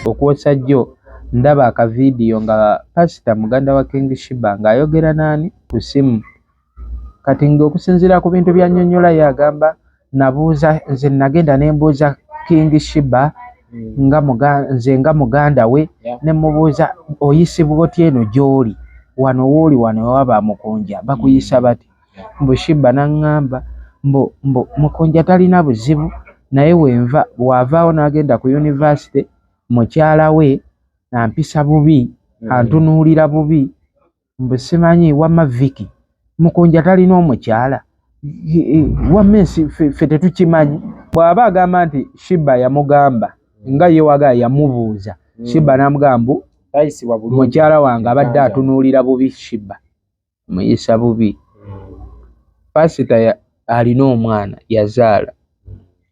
okwosa jjo ndaba aka video nga pasita muganda wa King Sheebah ng'ayogera nani ku simu kati ng'okusinziira ku bintu by'annyonnyola yagamba nabuuza nze nagenda ne mbuuza King Sheebah nze nga muganda we ne mubuuza oyisibwa otya eno gy'oli wano wooli wano waba Omukunja bakuyisa bati mbu Sheebah n'aŋŋamba mbu Mukunja talina buzibu naye wenva bw'avaawo n'agenda ku yunivasite mukyala we ampisa bubi antunuulira bubi mbu simanyi wamma Viki Mukunja talina omukyala wammensi ffe tetukimanyi bw'aba agamba nti Sheebah yamugamba nga ye waga yamubuuza Sheebah n'amugamba mbu mukyala wange abadde atunuulira bubi Sheebah muyisa bubi pasita alina omwana yazaala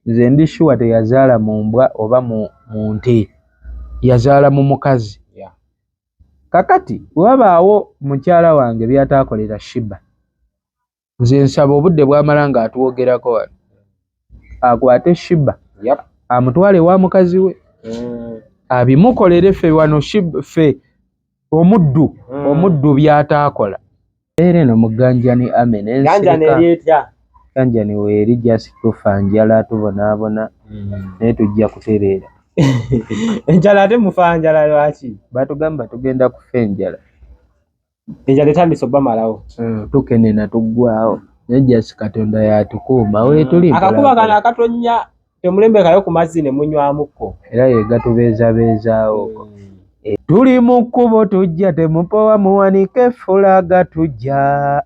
nze ndi sure teyazaala mu mbwa oba mu nte yazaala mu mukazi kakati wabaawo mukyala wange byataakolera Sheebah nze nsaba obudde bw'amala ng'atuwogerako wano akwate Sheebah amutwale wa mukazi we abimukolere ffe wano ffe omuddu byataakola era eno muganjani amen ganjani weeri just tufa njala tubonaabona naye tujja kutereera enjala ate mufa njala lwaki batugamba tugenda kufa enjala etandise obamalawo tukenena tuggwawo naye just Katonda yatukuuma weetuli akakuba kano akatonya temulembekayo ku mazzi ne munywamukko era ye gatubeezabeezaawo tuli mu kkubo tujja temupowa muwanike fulaga tujja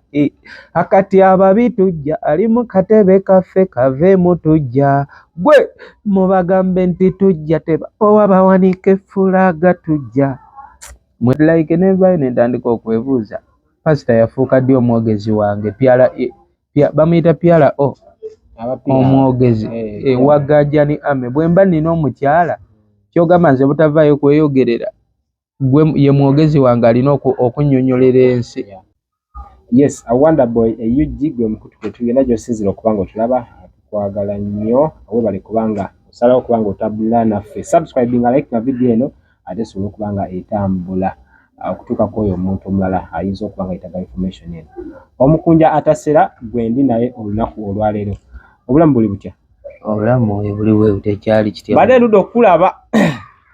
akati ababi tujja ali mu katebe kaffe kaveemu tujja gwe mubagambe nti tujja tebapowa bawanike fulaga tujja like nevayo nentandika okwebuuza pasita yafuuka ddi omwogezi wange bamuyita pyala omwogezi wa ganjani ame bwe mba nina omukyala kyogamba nze butavaayo kweyogerera gwe ye mwogezi wange alina okunnyonnyolera ensi yes awanda boy UG gwe mukutu gwe tugenda gy'osinzira okubanga otulaba tukwagala nnyo awebale kubanga osalawo okubanga otabula naffe subscribinga like na video eno ate sobola okubanga etambula okutuuka kwoyo omuntu omulala ayinza okubanga yetaga information eno Omukunja atasera gwe ndi naye olunaku olwaleero obulamu buli butya obulamu buli bwe butekyali kitya badde ndudde okulaba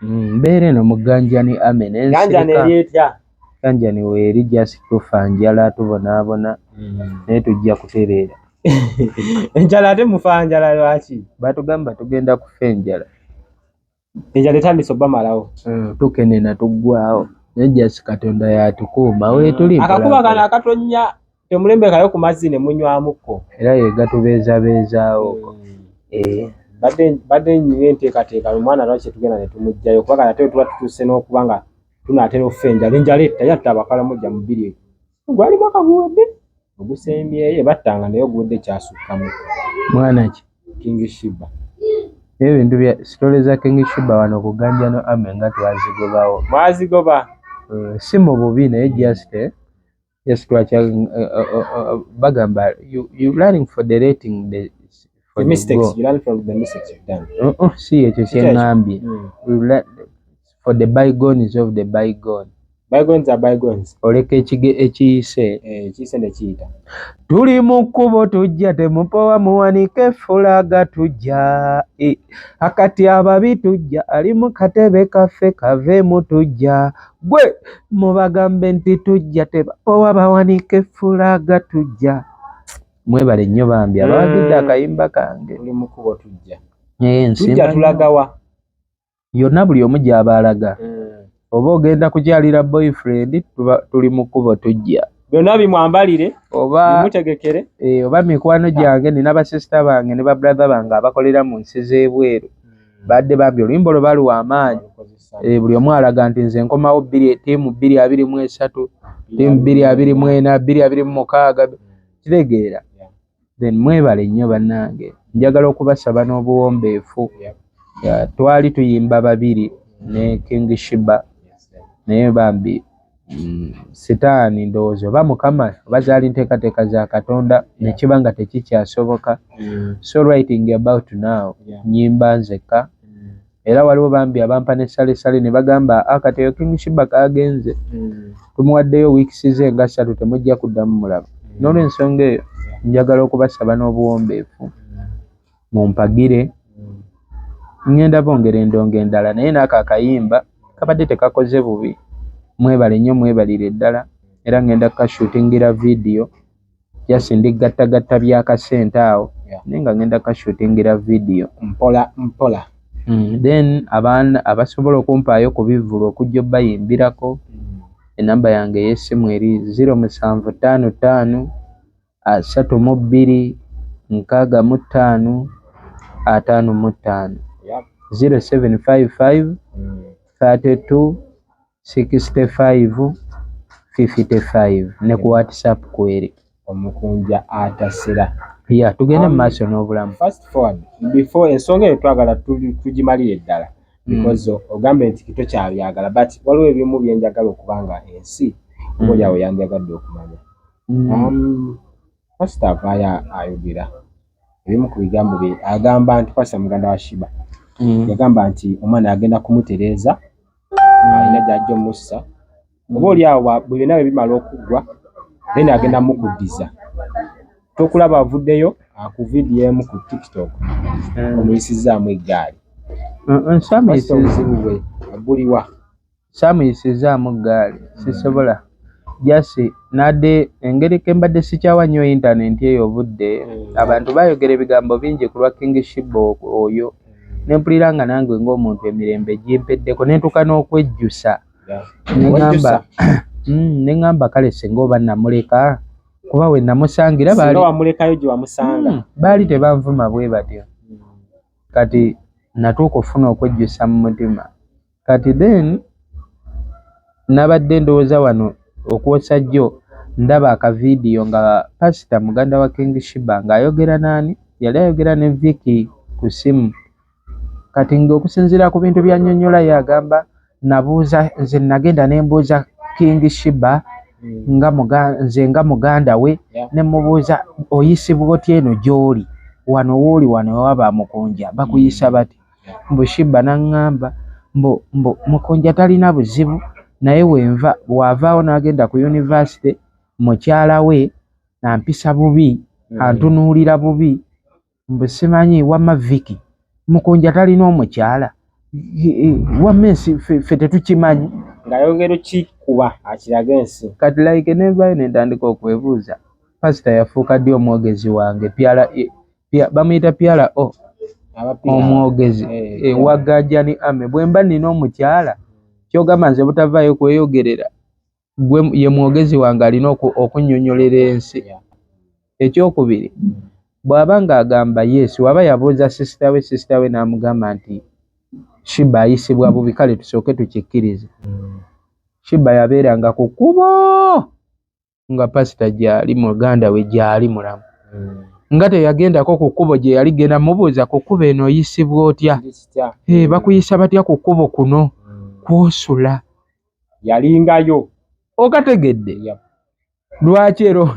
mbeera eno muganjani amen ganjani eryetya ganjani weeri just tufa njala tubonaabona naye tujja kutereera enjala ate mufa njala lwaki batugamba tugenda kufa enjala etandise obamalawo tukenena tuggwawo naye just Katonda yatukuuma weetuli akakuba kano akatonya temulembekayo ku mazzi ne munywamukko era ye gatubeezabeezaawo badde nyiwe enteekateeka omwana lwaki tugenda ne tumugjayo kubanga ate tuba tutuuse n'okuba nga tunaatera okufa enjala etta abakalamujja mu bbiri gwali mwaka guwedde ogusembyeyo battanga naye oguwedde kyasukkamu mwana ki King Sheebah ebintu bya sitole za King Sheebah wano ku ganjano ame nga twazigobawo mwazigoba si mu bubi naye just twakya bagamba you learning for the rating the mistakes you learn from the mistakes you've done si ekyo kyeŋŋambye for the bygones of the bygones are bygones oleka ekiyise ne kiyita tuli mu kkubo tujja temupowa muwanike fulaga tujja akati ababi tujja ali mu katebe kaffe kaveemu tujja gwe mubagambe nti tujja tebapowa bawanike fulaga tujja mwebale nnyo bambi abawagidde akayimba kange tuli mu kkubo tujja tulagawa yonna buli omu gy'aba alaga oba ogenda kukyalira boyfriend tuli mu kkubo tujja byonna bimwambalire oba bimutegekere oba mikwano gyange nina basisita bange ne babrother bange abakolera mu nsi z'ebweru badde bambi oluyimba olwo baluwa amaanyi buli omu alaga nti nze nkomawo ttiimu 223 ttiimu 224 226 kitegeera then mwebale nnyo bannange njagala okubasaba n'obuwombeefu twali tuyimba babiri ne King Sheebah naye bambi sitaani ndowooza oba mukama oba zaali nteekateeka za Katonda nekiba nga tekikyasoboka so writing about now nyimba nzeka era waliwo bambi abampa ne sale ne bagamba akateyo King Sheebah kagenze tumuwaddeyo weeks ze nga 3 temujja kuddamu mulaba n'olwensonga eyo njagala okubasaba n'obuwombeefu mumpagire ngenda bongera endongo endala naye n'ako akayimba kabadde tekakoze bubi mwebale nnyo mwebalire ddala era ngenda kukashootingira video just ndigattagatta byakasente awo naye nga ngenda kukashootingira video mpola then abaana abasobola okumpaayo ku bivulu okujja obbayimbirako enamba yange ey'essimu eri 0755 32 65 55 0755 32 65 55 ne ku WhatsApp kweri Omukunja atasera tugende mu maaso n'obulamu. Fast forward before ensonga eyo twagala tugimalire ddala because ogambe nti kito kyabyagala but waliwo ebimu byenjagala okubanga ensi olyawo yanjagadde okumanya. Pastor avaayo ayogera ebimu ku bigambo bye agamba nti Pastor Muganda wa Sheebah yagamba nti omwana agenda kumutereeza alina gy'ajja omussa oba olyawo bwe byonna bimala okuggwa then agenda mukuddiza tokulaba avuddeyo ku video emu ku TikTok omuyisizaamu eggaali obuzibu bwe aguliwa saamuyisizaamu ggaali sisobola jasi nadde engeri kembadde sikyawa nnyo intaneti eyo obudde abantu bayogera ebigambo bingi ku lwa King Sheebah oyo nempulira nga nange ng'omuntu emirembe gimpeddeko nentuka n'okwejjusa neŋŋamba kale singa oba namuleka kuba we namusangira baali tebanvuma bwe batyo kati natuuka ofuna okwejjusa mu mutima kati then nabadde ndowooza wano okwosa jjo ndaba akavidiyo nga Pastor Muganda wa King Sheebah ng'ayogera naani yali ayogera ne Vicky ku simu kati ng'okusinziira ku bintu by'annyonnyola yagamba nabuuza nze nagenda ne mbuuza King Sheebah nze nga muganda we ne mubuuza oyisibwa otya eno gy'oli wano wooli wano waba Mukunja bakuyisa bati mbu Sheebah n'aŋŋamba mbu Mukunja talina buzibu naye wenva bw'avaawo n'agenda ku university mukyala we ampisa bubi antunuulira bubi mbu simanyi wamma Vicky Mukunja talina omukyala wammensi ffe tetukimanyi ng'ayogero ki kuba akiraga ensi kati like nevayo nentandika okwebuuza Pastor yafuuka ddi omwogezi wange bamuyita pyala omwogezi wagajani ame bwe mba nina omukyala kyogamba nze butavaayo kweyogerera gwe ye mwogezi wange alina okunnyonnyolera ensi ekyokubiri bw'aba ng'agamba yes waba yabuuza sisita we n'amugamba nti Sheebah ayisibwa bubi kale tusooke tukikkirize Sheebah yabeeranga ku kkubo nga Pastor gy'ali muganda we gy'ali mulamu nga teyagendako ku kkubo gye yali genda mubuuza ku kkubo eno oyisibwa otya bakuyisa batya ku kkubo kuno kwosula yalingayo okategedde lwaki ero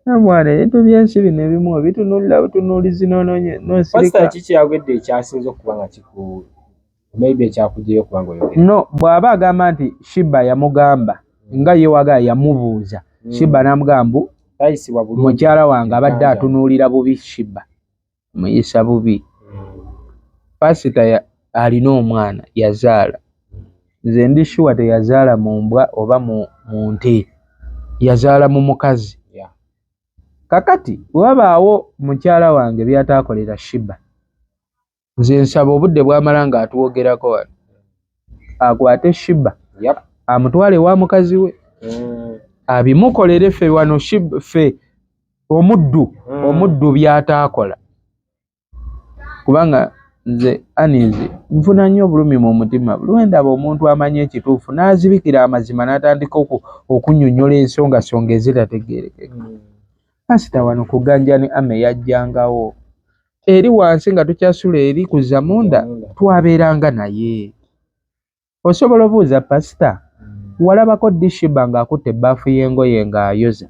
mwana ebintu byensi bino ebimu bitunulira butunuulizi Pastor kiki yayogedde ekyasinze okuba nga kiku maybe ekyakuggyeyo okuba nga oyogera no bw'aba agamba nti Sheebah yamugamba nga ye waga yamubuuza Sheebah n'amugamba mukyala wange abadde atunuulira bubi Sheebah muyisa bubi Pastor alina omwana yazaala nze ndi sure teyazaala mu mbwa oba mu nte yazaala mu mukazi kakati wabaawo mukyala wange byataakolera Sheebah nze nsaba obudde bw'amala ng'atwogerako wano akwate Sheebah amutwale wa mukazi we abimukolere ffe wano ffe omuddu byataakola kubanga nze anizi nfuna nnyo obulumi mu mutima lwendaba omuntu amanyi ekituufu n'azibikira amazima n'atandika okunnyonnyola ensongasonga ezitategeerekeka Pastor wano ku ganjani ame yajjangawo eri wansi nga tukyasula eri ku Zamunda twabeeranga naye osobola obuuza Pastor walabako ddi Sheebah ng'akutte ebbaafu y'engoye ng'ayoza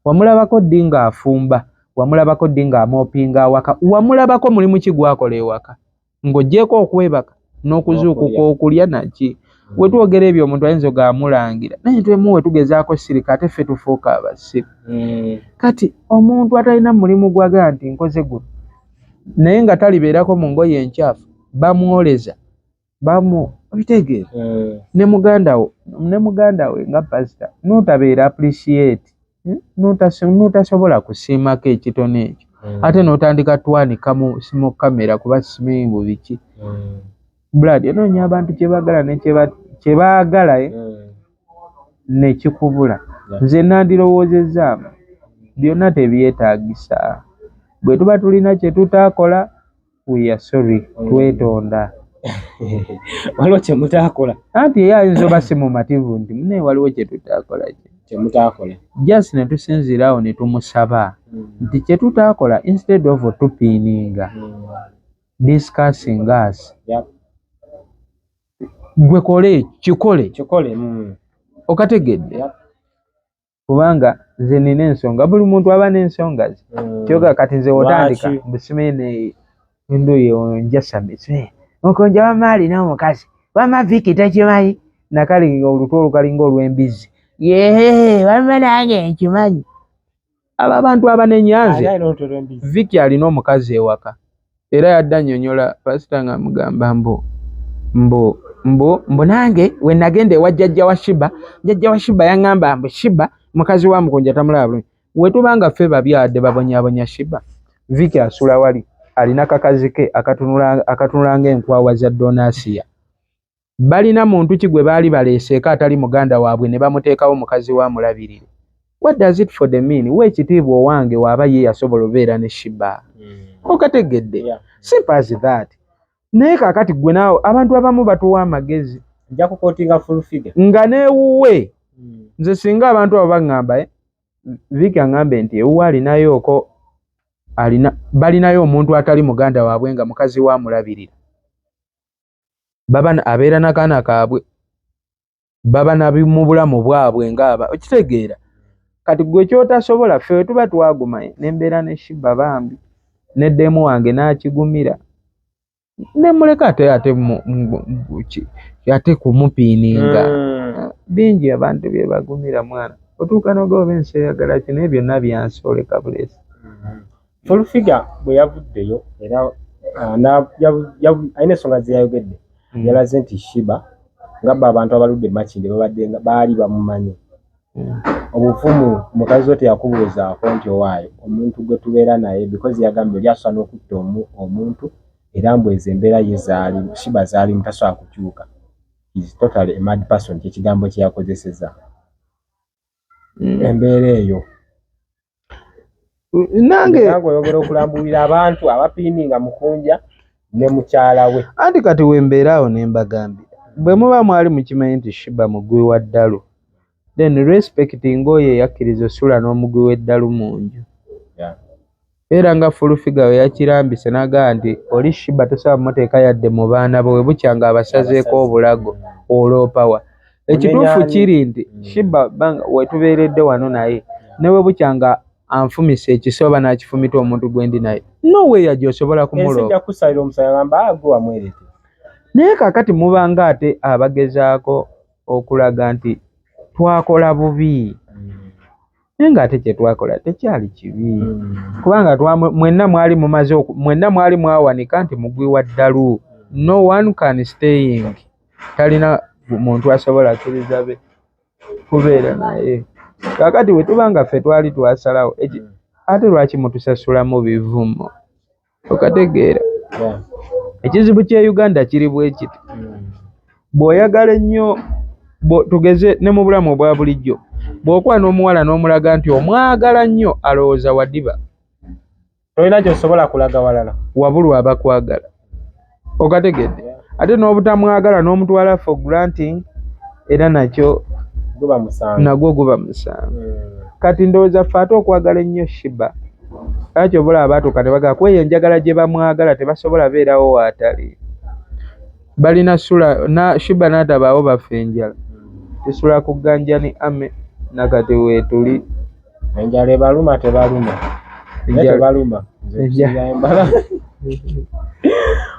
wamulabako ddi ng'afumba wamulabako ddi ng'amoopinga awaka wamulabako mulimu ki gwakola ewaka ng'oggyeko okwebaka n'okuzuukuka okulya naki. We twogera ebyo omuntu ayinza ogaamulangira naye twemuwe tugezaako sirika ate ffe tufuuka abasiru. Kati omuntu atalina mulimu gwaga nti nkoze guno naye nga talibeerako mu ngoye enkyafu bamwoleza obitegeera ne muganda we nga pasita n'otabeera appreciate n'otasobola kusiimako ekitono ekyo ate n'otandika twanika mu kamera kuba simanyi mbu biki. Brad onoonya abantu kyebaagala kyebaagala ne kikubula. Nze nandirowoozezaamu byonna tebyetaagisa. Bwe tuba tulina kye tutaakola we are sorry, twetonda. Waliwo kye mutaakola anti ye ayinza oba si mumativu nti munaye waliwo kye tutaakola kye mutaakola just ne tusinziirawo ne tumusaba nti kye tutaakola instead of tupiininga discussing us gwe kikole okategedde kubanga nze nina ensonga buli muntu aba n'ensonga ze kyoga kati nze wotandika busimene enduye onjasamese okonja wama alina omukazi wama Viki takimanyi nakali olutwo olukalinga olw'embizzi wama nange nkimanyi. Abo abantu abanenyanze Viki alina omukazi ewaka era yadda nnyonnyola pasita nga mugamba mbu nange we nagenda ewa jjajja wa Sheebah yaŋŋamba mbu Sheebah mukazi wa Mukunja tamulaba bulungi. We tubanga ffe babyadde babonyabonya Sheebah, Viki asula wali alina kakazi ke akatunula ng'enkwawa za Donasiya. Balina muntu ki gwe baali baleeseeko atali muganda waabwe ne bamuteekawo mukazi wa mulabirire. What does it for the mean? Weekitiibwa owange waaba ye yasobola obeera ne Sheebah. Okategedde simple as that. Naye kaakati gwe naawe abantu abamu batuwa amagezi nja kukootinga full figure nga neewuwe. Nze singa abantu abo baŋŋamba Viki aŋŋambe nti ewuwe balinayo omuntu atali muganda waabwe nga mukazi wa mulabirira, baba abeera n'akaana kaabwe, baba mu bulamu bwabwe ng'aba okitegeera. Kati gwe kyotasobola ffe tuba twaguma nembeera ne Sheebah bambi neddemu wange n'akigumira nemuleka ate kumupiininga. Bingi abantu bye bagumira mwana otuuka n'ogoba ensi eyagala kino ebyo byonna byansoleka bulesi. Full figure bwe yavuddeyo era alina ensonga ze yayogedde yalaze nti Sheebah ngabba abantu abaludde Makindye baali bamumanyi. Obufumu mukazi we teyakubuuzaako nti owaayo omuntu gwe tubeera naye because yagambye oli asobola n'okutta omuntu era mbweze embeera ye Sheebah zaalimu tasobola kukyuka. Is totally a mad person kyekigambo kye yakozeseza. Embeera eyo nange oyogera okulambulira abantu abapiininga Mukunja ne mukyala we. Anti kati wembeeraawo ne mbagambira bwe muba mwali mukimanyi nti Sheebah mugwi wa ddalu then respecting oyo eyakkiriza osula n'omugwi w'eddalu mu nju. Era nga full figure we yakirambise n'agamba nti oli Sheebah tosobola muteeka yadde mu baana bo we bukya nga abasazeeko obulago olw'opawa. Ekituufu kiri nti Sheebah we tubeeredde wano naye ne we bukya nga anfumisa ekiso oba n'akifumita omuntu gwe ndi naye no way gy'osobola kumuloopa. Naye kaakati mubanga ate abagezaako okulaga nti twakola bubi naye ng'ate kye twakola tekyali kibi kubanga mwenna mwali mwawanika nti mugwi wa ddalu. No one can staying talina muntu asobola akkiriza be kubeera naye. Kaakati we tubanga ffe twali twasalawo ate lwaki mutusasulamu bivumo okategeera. Ekizibu kye Uganda kiri bwe kiti bw'oyagala ennyo tugeze ne mu bulamu obwa bulijjo bw'okuba n'omuwala n'omulaga nti omwagala nnyo alowooza wadiba tolina gy'osobola kulaga walala wabulwa abakwagala okategedde. Ate n'obutamwagala n'omutwala for granting era nagwo guba musango. Kati ndowooza ffe ate okwagala ennyo Sheebah kakyo bula abaatuuka ne bagala kweyo enjagala gye bamwagala tebasobola beerawo waatali. Balina sula Sheebah n'atabaawo bafe enjala tusula ku gganja ni ame nakati weetuli enjala ebaluma tebaluma.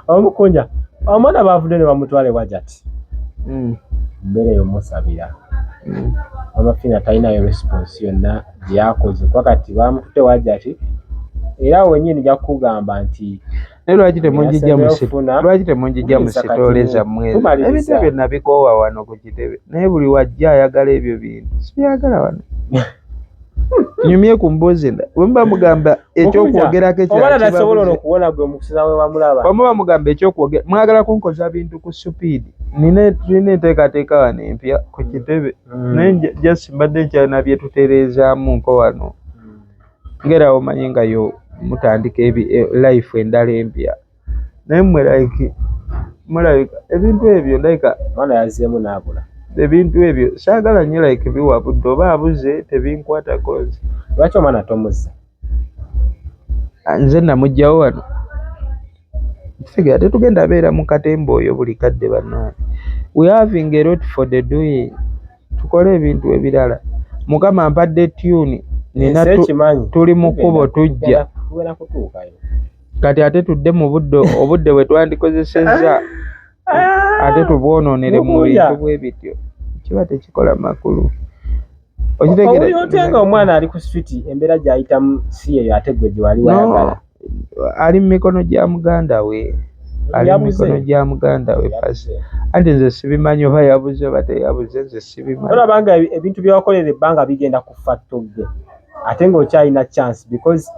Omukunja omwana bavudde ne bamutwale wajati mbere yomusabira amafina talinayo response yonna gyakoze kwa kati bamututte wajati era wenyini jakugamba nti lwaki temunjija musitoleza mwezi ebintu ebyo nabikoowa wano ku kitebe naye buli wajja ayagala ebyo bintu sibyagala wano nyumye ku mbuzi bwemuba mugamba ekyokwogerako omuba mugamba ekyokwogera mwagala kunkoza bintu ku supiidi tulina enteekateeka wano empya ku kitebe naye just mbadde nkyalina bye tutereezaamu nko wano ngera omanyi nga yo mutandika life endala empya naye mulabika ebintu ebyo like mwana yazeemu n'abula ebintu ebyo saagala nnyo like biwabudde oba abuze tebinkwata kozi. Lwaki omwana tomuzza? Nze namugjawo wano figure tetugenda beera mu katemba oyo buli kadde bannange. We having a lot for the doing. Tukole ebintu ebirala. Mukama ampadde tune nina tuli mu kkubo tujja kati ate tudde mu obudde bwe twandikozesezza ate tubwonoonere mu bintu bwe bityo kiba tekikola makulu. Okitegere nga omwana ali ku street embeera gy'ayitamu si eyo ate gwe gye wali wayagala. Ali mu mikono gya muganda we. Ali mu mikono gya muganda we pasi. Ate nze sibimanyi oba yabuze oba teyabuze, nze sibimanyi. Olabanga ebintu byewakolera ebbanga bigenda kufa ttogge ate ng'okyalina chance because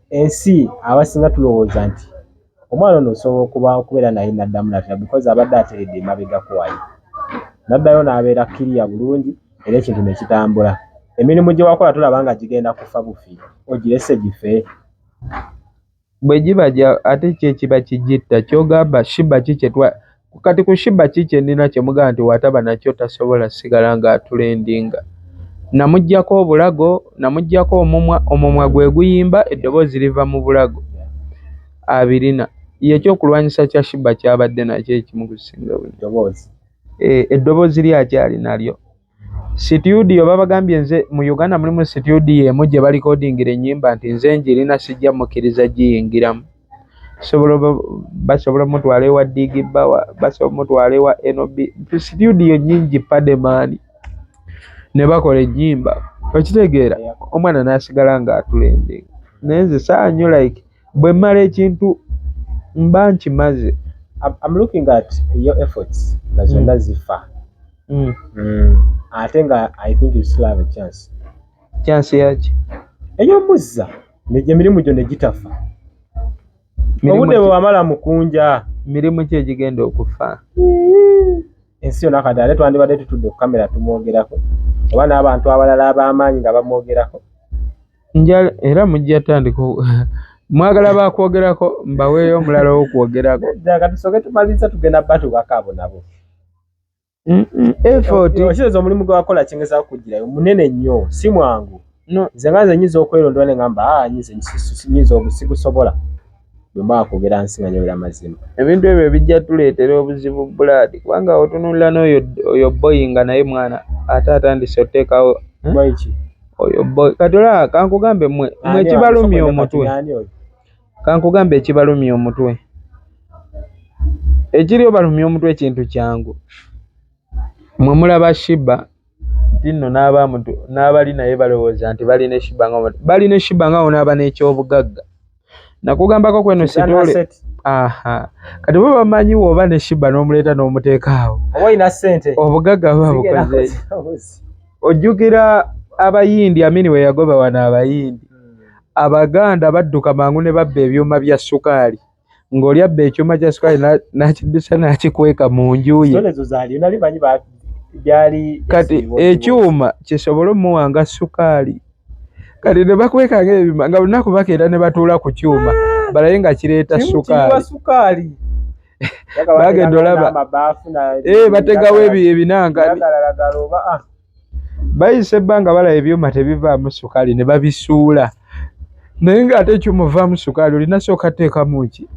ensi abasinga tulowooza nti omwana ono osobola okubeera naye naddamu natya because abadde ateredde emabega kuwayo naddayo n'abeera kiriya bulungi era ekintu ne kitambula. Emirimu gye wakola tulaba nga gigenda kufa bufi ogirese gife bwe giba ate kyekiba kigitta kyogamba Sheebah kikye kati ku Sheebah kikye nina kyemugamba nti wataba nakyo tasobola sigala ng'atulendinga. Namuggyako obulago, namuggyako omumwa gwe guyimba eddoboozi liva mu bulago abirina. Ekyokulwanyisa kya Sheebah kyabadde nakyo ekimu kusinga eddoboozi. Eddoboozi lyakyali nalyo. Studio babagambye nze mu Uganda mulimu studio emu gye balikodingira ennyimba nti nze njirina sijja mukkiriza giyingiramu. Basobola mutwala ewa Digibba, basobola mutwala ewa NOB. Studio nnyingi Pademani ne bakola ennyimba. Okitegeera omwana n'asigala ng'atulendinga. Naye nze saanyu like bwe mmala ekintu mba nkimaze. I'm looking at your efforts nga zonna zifa. Ate nga I think you still have a chance. Chance yaki? Ey'omuzza emirimu gyo ne gitafa. Obudde bwe wamala mukunja. Mirimu ki egigenda okufa? Ensi yonna kati ate twandibadde tutudde ku kamera tumwogerako oba n'abantu abalala ab'amaanyi nga bamwogerako. Era mujja tandika mwagala bakwogerako mbaweeyo omulala w'okwogerako. Kati tusooke tumaliriza tugenda batubaka abo nabo. Effort. Okirowooza omulimu gwe wakola kyengezaako kugirayo munene nnyo si mwangu. Nze nga nze nyiza okwerondoola ne ngamba nyiza obusigusobola bwe mba kwogera nsi nga nyoyera mazima. Ebintu ebyo bijja tuleetera obuzibu bulaadi kubanga otunulira n'oyo boy nga naye mwana ate atandise oteekawo oyo boy kati olaba kankugambe mwe ekibalumya omutwe. Kankugambe ekibalumya omutwe. Ekiri obalumya omutwe ekintu kyangu. Mwe mulaba Sheebah nno n'abali naye balowooza nti balina Sheebah nga balina Sheebah nga onaaba n'ekyobugagga. Nakugambako kweno sitole. Kati bo bamanyi woba ne Sheebah n'omuleeta n'omuteekaawo. Oba olina ssente. Obugagga buba bukoze. Ojjukira Abayindi Amini we yagoba wano Abayindi. Abaganda badduka mangu ne babba ebyuma bya ssukaali. Ng'oli abba ekyuma kya ssukaali n'akiddusa n'akikweka mu nju ye. Kati ekyuma kisobole omuwanga ssukaali. Kati ne bakweka ng'ebyuma nga lunaku bakeera ne batuula ku kyuma balaye nga kireeta ssukaali. Bagenda olaba bategawo ebinanga bayise ebbanga balaba ebyuma tebivaamu ssukaali ne babisuula. Naye ng'ate ekyuma ovaamu ssukaali olina sooka teekamu ki?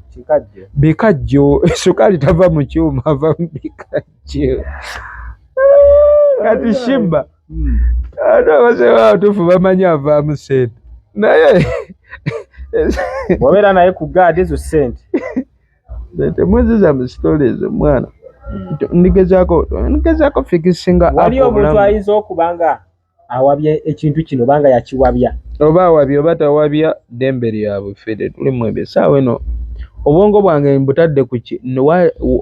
Bikajjo. Ssukaali tava mu kyuma ava mu bikajjo. Kati Sheebah ate abasebe abatuufu bamanyi avaamu ssente naye bw'obeera naye ku gaadi ezo ssente Temwezeza mu stories mwana. Ngezaako fikisinga wali omuntu ayinza okubanga awabye ekintu kino banga yakiwabya oba awabye oba tawabya ddembe lyabwe ffe tulimu ebyo essaawa eno obwongo bwange mbutadde ku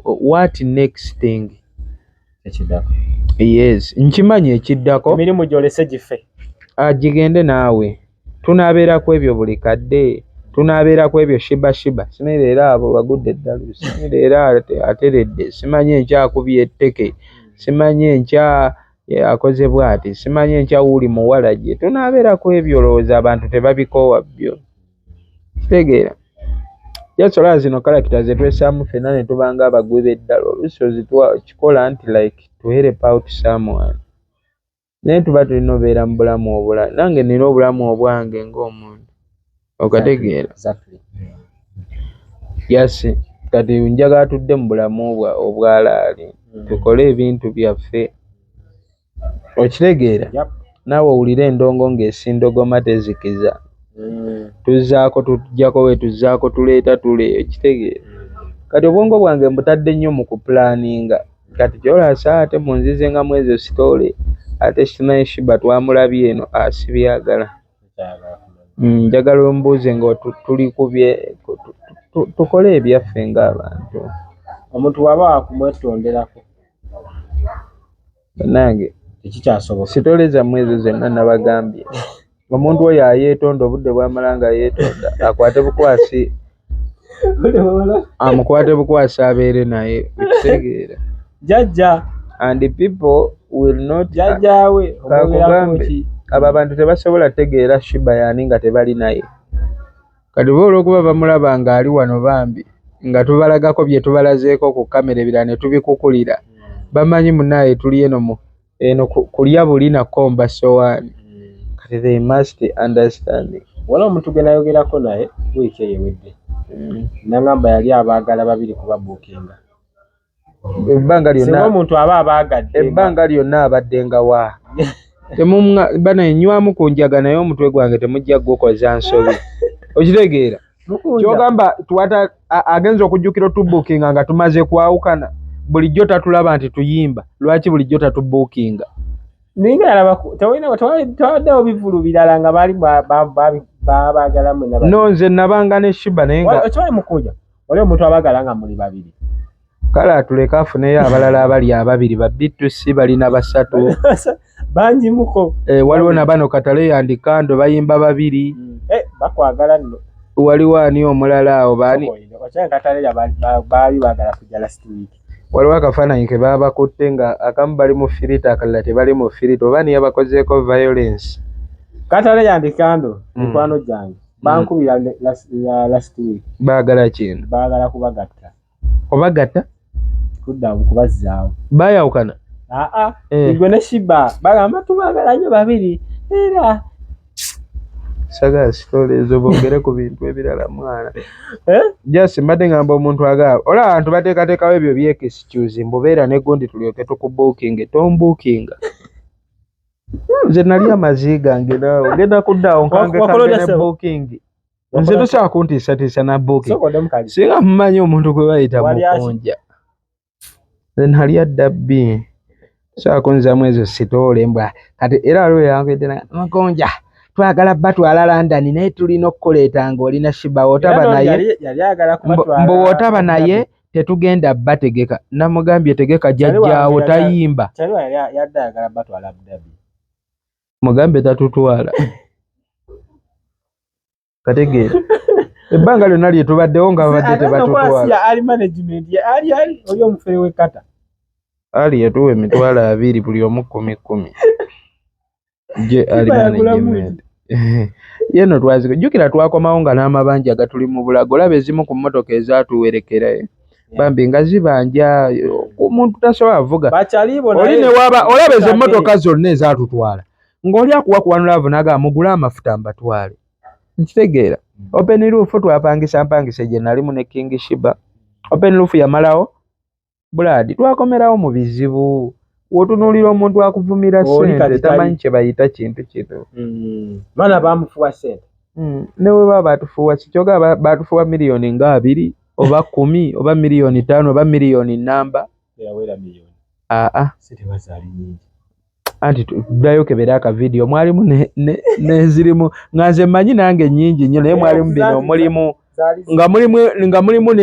what next thing ekiddako. Yes, nkimanyi ekiddako emirimu gyolese gife gigende naawe tunaabeerako ebyo buli kadde tunaabeerako ebyo shiba sineera abo bagudde eddalu sineera ateredde simanyi enkyakubye etteke simanyi enkya akoze bw'ati simanyi enkya wuli muwala gye tunaabeerako ebyo olowooza abantu tebabikoowa byo kitegeera yasola zino kalakita ze twesaamu ffenna ne tubanga abagwi b'eddalo oluusi kikola nti like to help out someone naye tuba tulina obeera mu bulamu obulala nange nina obulamu obwange ng'omuntu okategeera yasi kati njagala tudde mu bulamu obwalaali tukole ebintu byaffe okitegeera naawe owulire endongo ng'esindogoma tezikiza tuzzaako tujjako we tuzzaako tuleeta tule okitegeera kati obwongo bwange mbutadde nnyo mu kupulaaninga kati kyolasa ate munzize nga mwezi sitole ate King Sheebah twamulabye eno asibyagala njagala ombuuze nga tuli kubye tukole ebyaffe ng'abantu omuntu waba wakumwetonderako nange tekikyasoboka sitole zammwe ezo zenna nabagambye omuntu oyo ayeetonda obudde bwamala nga yeetonda akwate bukwasi amukwate bukwasi abeere naye okitegeera jajja and people will not jajjaawe kakugambe abo abantu tebasobola tegeera Sheebah yaani nga tebali naye kati bo olw'okuba bamulaba ng'ali wano bambi nga tubalagako bye tubalazeeko ku kamera ebirala ne tubikukulira bamanyi munnaaye tuli eno kulya buli nakomba sowaani kati they must understand wala omuntu gwe nayogerako naye wiiki eyo ewedde nagamba yali abaagala babiri kubabuukinga omuntu aba abaagadde ebbanga lyonna abadde nga wa banaenywamu ku njaga naye omutwe gwange temujja gukoza nsobi okitegeera kyogamba agenza okujjukira otubuukinga nga tumaze kwawukana bulijjo tatulaba nti tuyimba lwaki bulijjo tatubuukinga ninga yalabaku tawaddewo bivulu birala nga baali babaagalamu no nze nabanga ne Sheebah naye nga okimanyi Mukunja wali omuntu abaagala nga muli babiri kale atuleka afuneyo abalala abali ababiri babitusi balina basatu banjimuko waliwo nabano katale yandikando bayimba babiri bakwagala nno waliwo ani omulala awo baani katale baali baagala kujja last week waliwo akafaananyi ke baba bakutte nga akamu bali mu firita akalala tebali mu firita oba niyo bakozeeko violence katale yandikando mikwano gyange bankubira last week baagala kino baagala kubagatta obagatta kudda kubazzaawo bayawukana igwe ne Sheebah bagamba tubaagala nnyo babiri era sagala sitole ezo bongere ku bintu ebirala mwana just mbadde ngamba omuntu agaba ola abantu bateekateekawo ebyo byekisituzi mbubeera ne gundi tulyoke tukubuukinge tombuukinga nze nali amazi gange naawe ogenda kuddaawo nkange ne buukingi nze tosobola kuntiisatiisa na buukingi singa mumanyi omuntu gwe bayita Mukunja nze nali adda bbi sobola kunzaamu ezo sitole mbwa kati era waliwo yangedde Mukunja twagala batwala London naye tulina okukoleeta ng'olina Sheebah otaba naye mbu otaba naye tetugenda bategeka namugambye tegeka jjajjaawo tayimba mugambe tatutwala kategeera ebbanga lyonna lye tubaddewo nga babadde tebatutwala oli omufere w'ekkata ali yatuwa emitwalo 2 buli omu 10,000 je ali management yeno twazijjukira twakomawo nga n'amabanja gatuli mu bulago olaba ezimu ku mmotoka ezaatuwerekera bambi nga zibanja omuntu tasobola vuga oli ne waba olaba ezo emmotoka zonna ezaatutwala ng'oli akuwakuwanula avunaga mugule amafuta mbatwale nkitegeera open roof twapangisa mpangise gye nalimu ne King Sheebah open roof yamalawo buladi twakomerawo mu bizibu wotunuulira omuntu akuvumira ssente tamanyi kye bayita kintu kino baana bamufuwa ssente ne bwe baba batufuwa sikyoga batufuwa miliyoni nga 2 oba 10 oba miliyoni 5 oba miliyoni namba yawera miliyoni sente bazali nyingi anti tuddayo kebera aka video mwalimu nezirimu nga nze mmanyi nange nyingi nnyo naye mwalimu bino mulimu nga mulimu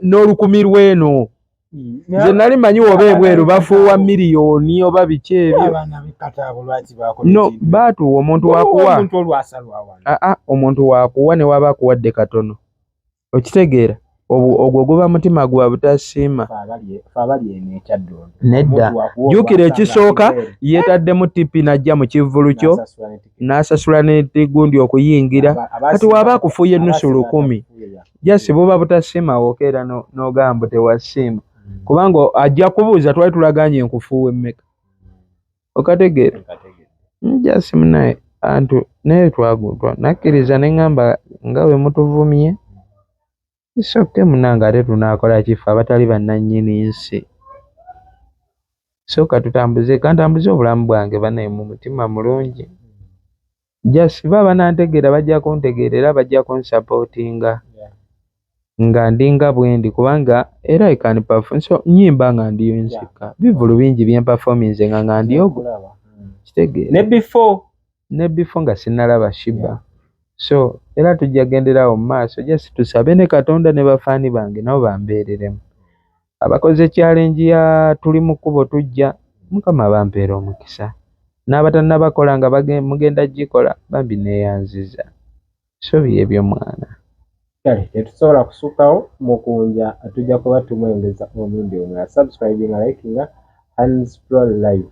n'olukumi lw'eno nze nali manyi oba ebweru bafuuwa miliyoni oba biki ebyo no baatuwa omuntu wakuwa omuntu wakuwa ne waba akuwadde katono okitegeera ogwo guba mutima gwa butasiima nedda jjukira ekisooka yeetaddemu tipi najja mu kivvulu kyo n'asasula n'ettigundi okuyingira kati waba akufuuye ennusu 100 jasi buba butasiima wokeera n'ogamba tewasiima kubanga ajja kubuuza twali tulaganye enkufuuwa emmeka okategeera jasi munaye antu naye twagutwa nakkiriza ne ŋŋamba nga we mutuvumye isoke munange ate tunaakola kifa abatali bannannyini nsi sooka tutambuze kantambuze obulamu bwange banaye mu mutima mulungi jasi baba banantegeera bajja kuntegeera era bajja kunsapootinga nga ndinga bwendi kubanga era ikani perform so nyimba nga ndiyo nsika bivulu bingi byemperforminze nga ndiyogo kitegeera ne before nga sinnalaba Sheebah so era tujja genderawo mu maaso just tusabe ne Katonda ne bafaani bange nabo bambeereremu abakoze challenge ya tuli mu kkubo tujja Mukama bampeera omukisa n'abatannabakola nga mugenda gikola bambi neeyanziza so byebyo mwana kale tetusobola kusukkawo Mukunja tujja kuba tumwongeza omulundi omulala subscribing liking hands pro live